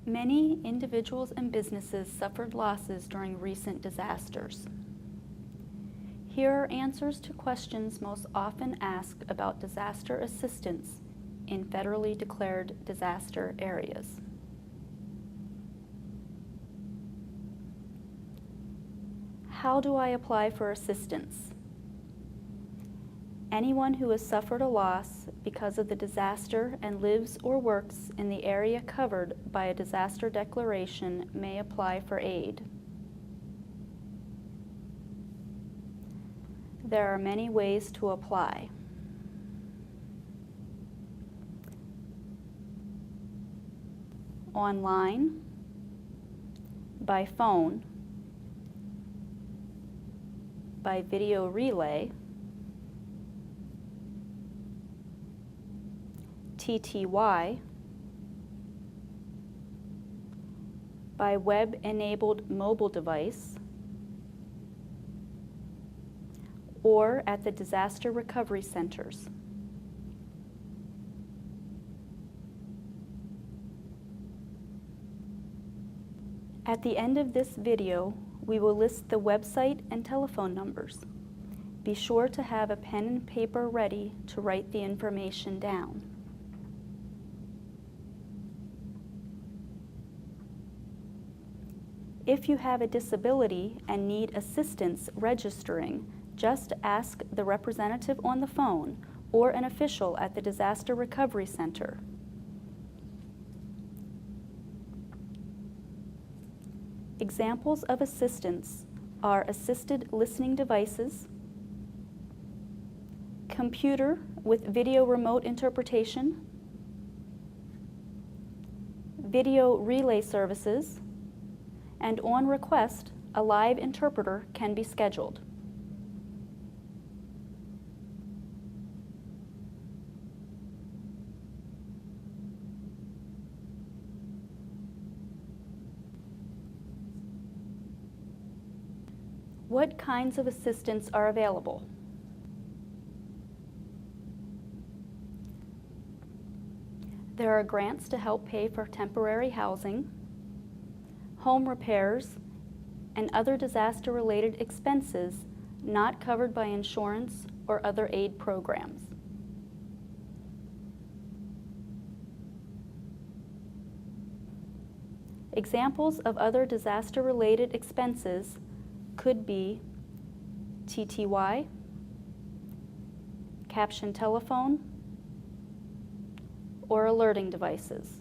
Many individuals and businesses suffered losses during recent disasters. Here are answers to questions most often asked about disaster assistance in federally declared disaster areas. How do I apply for assistance? Anyone who has suffered a loss because of the disaster and lives or works in the area covered by a disaster declaration may apply for aid. There are many ways to apply. Online, by phone, by video relay, TTY, by web-enabled mobile device, or at the disaster recovery centers. At the end of this video, we will list the website and telephone numbers. Be sure to have a pen and paper ready to write the information down. If you have a disability and need assistance registering, just ask the representative on the phone or an official at the Disaster Recovery Center. Examples of assistance are assisted listening devices, computer with video remote interpretation, video relay services, and on request, a live interpreter can be scheduled. What kinds of assistance are available? There are grants to help pay for temporary housing, home repairs, and other disaster-related expenses not covered by insurance or other aid programs. Examples of other disaster-related expenses could be TTY, caption telephone, or alerting devices.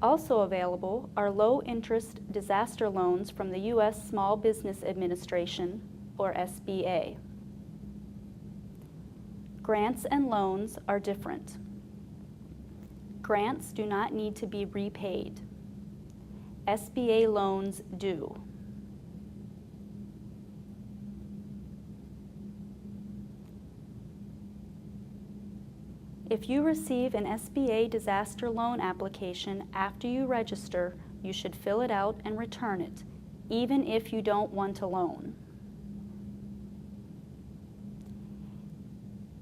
Also available are low-interest disaster loans from the U.S. Small Business Administration, or SBA. Grants and loans are different. Grants do not need to be repaid. SBA loans do. If you receive an SBA disaster loan application after you register, you should fill it out and return it, even if you don't want a loan.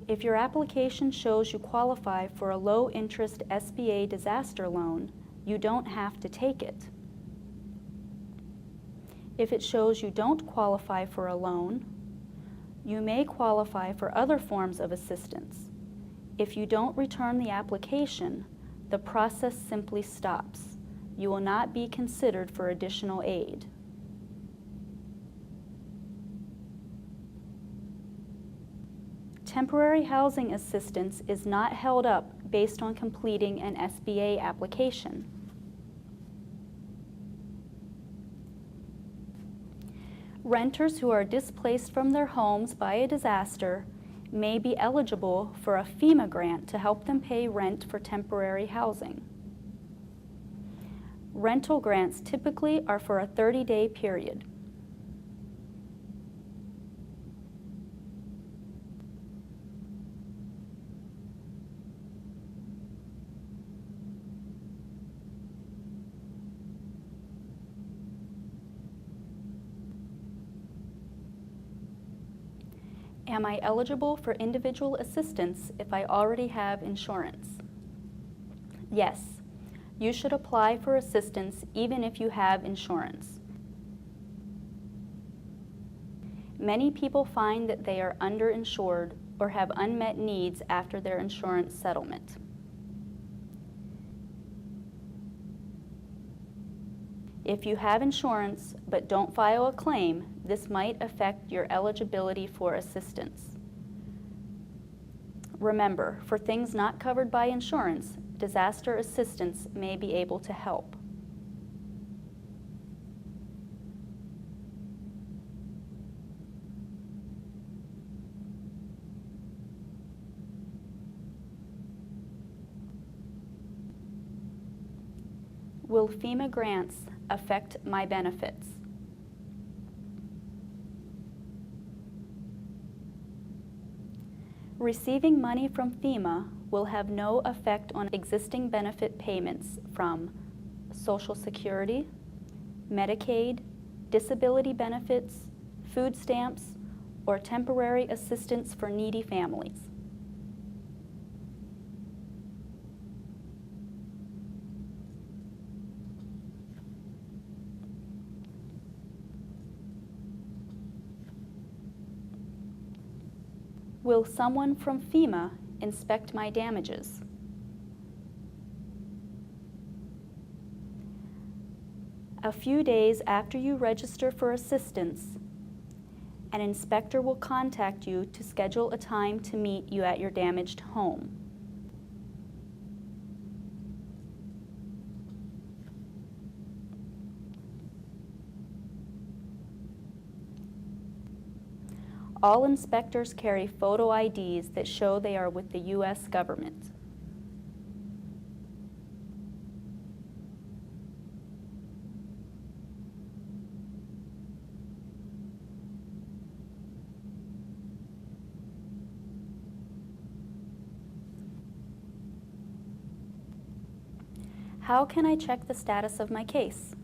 If your application shows you qualify for a low-interest SBA disaster loan, you don't have to take it. If it shows you don't qualify for a loan, you may qualify for other forms of assistance. If you don't return the application, the process simply stops. You will not be considered for additional aid. Temporary housing assistance is not held up based on completing an SBA application. Renters who are displaced from their homes by a disaster may be eligible for a FEMA grant to help them pay rent for temporary housing. Rental grants typically are for a 30-day period. Am I eligible for individual assistance if I already have insurance? Yes, you should apply for assistance even if you have insurance. Many people find that they are underinsured or have unmet needs after their insurance settlement. If you have insurance but don't file a claim, this might affect your eligibility for assistance. Remember, for things not covered by insurance, disaster assistance may be able to help. Will FEMA grants affect my benefits? Receiving money from FEMA will have no effect on existing benefit payments from Social Security, Medicaid, disability benefits, food stamps, or temporary assistance for needy families. Will someone from FEMA inspect my damages? A few days after you register for assistance, an inspector will contact you to schedule a time to meet you at your damaged home. All inspectors carry photo IDs that show they are with the U.S. government. How can I check the status of my case?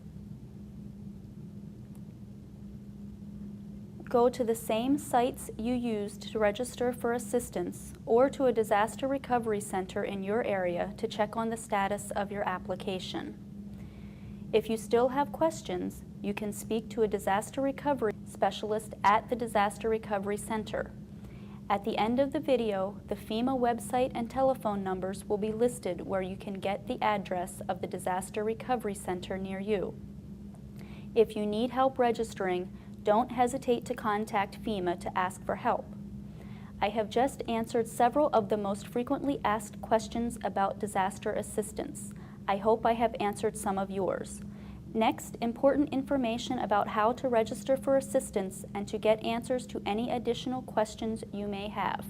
Go to the same sites you used to register for assistance or to a disaster recovery center in your area to check on the status of your application. If you still have questions, you can speak to a disaster recovery specialist at the Disaster Recovery Center. At the end of the video, the FEMA website and telephone numbers will be listed where you can get the address of the Disaster Recovery Center near you. If you need help registering, don't hesitate to contact FEMA to ask for help. I have just answered several of the most frequently asked questions about disaster assistance. I hope I have answered some of yours. Next, important information about how to register for assistance and to get answers to any additional questions you may have.